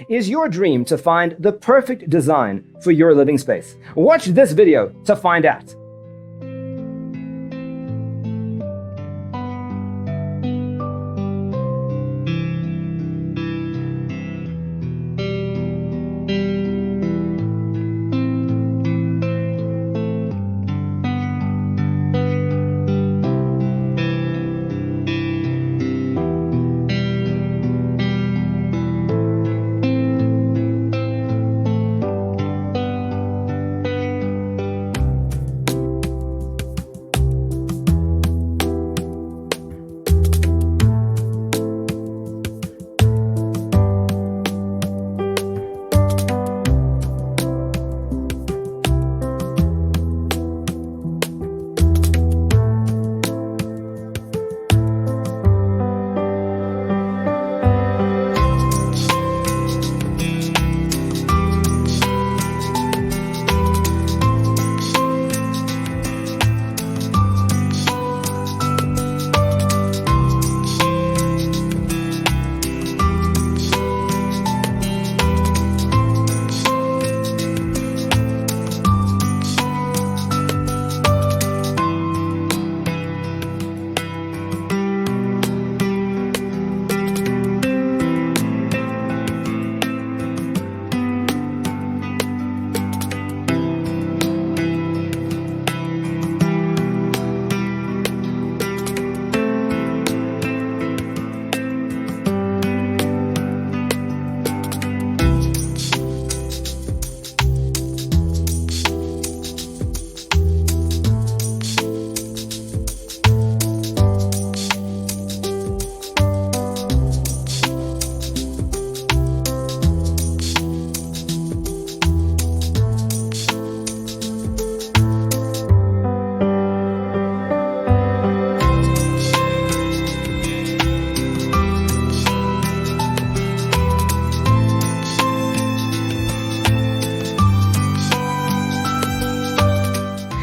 Is your dream to find the perfect design for your living space? Watch this video to find out.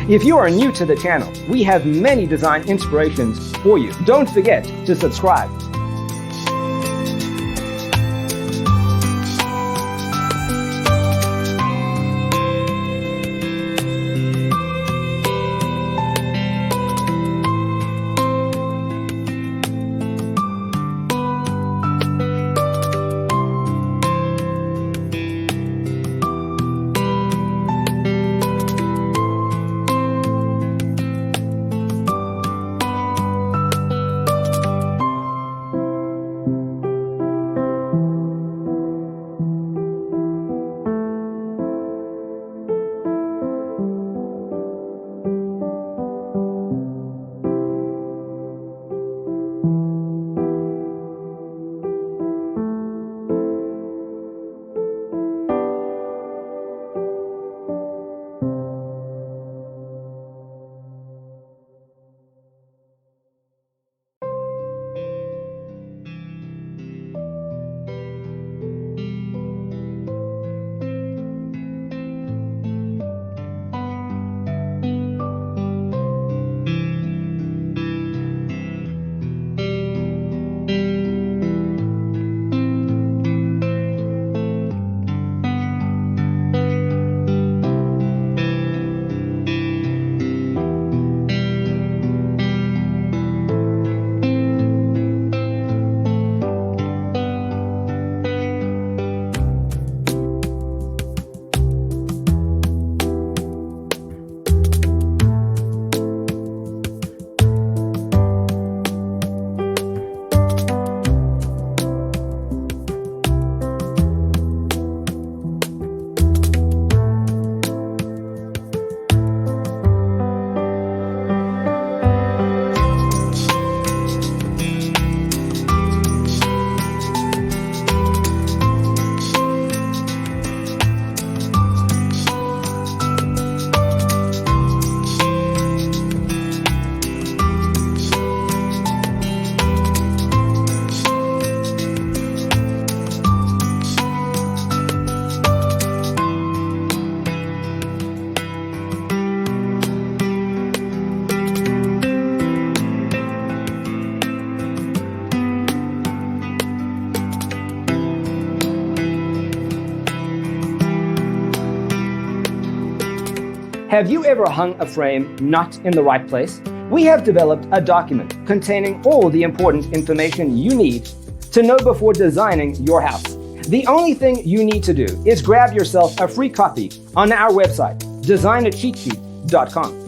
If you are new to the channel, we have many design inspirations for you. Don't forget to subscribe. Have you ever hung a frame not in the right place? We have developed a document containing all the important information you need to know before designing your house. The only thing you need to do is grab yourself a free copy on our website, designercheatsheet.com.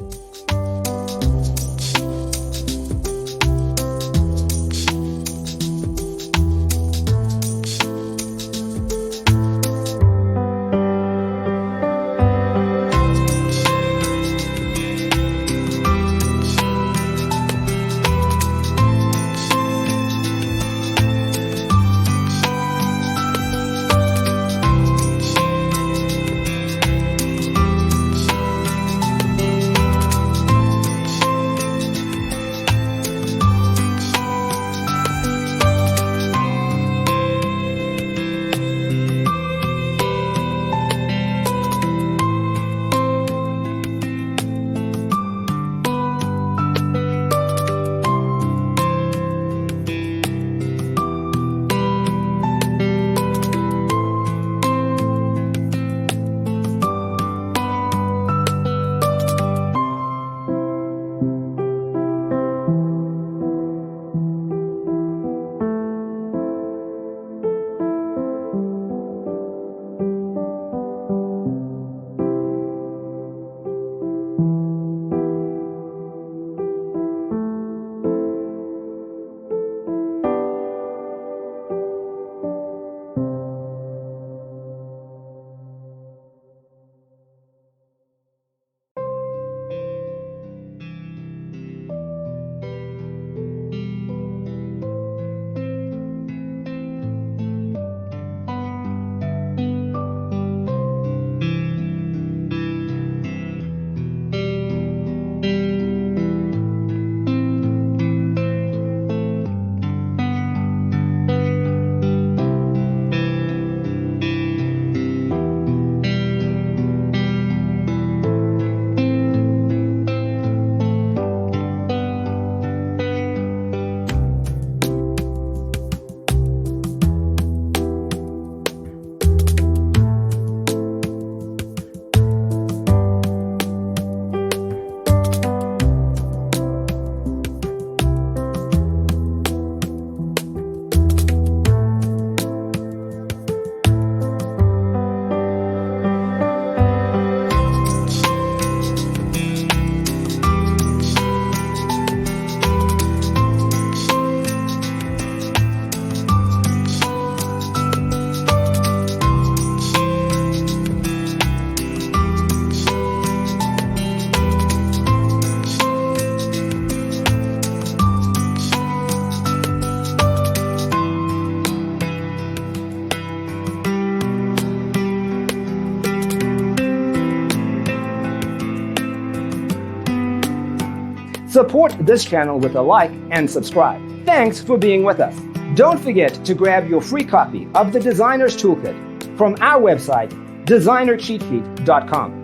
Support this channel with a like and subscribe. Thanks for being with us. Don't forget to grab your free copy of the Designer's Toolkit from our website, designercheatsheet.com.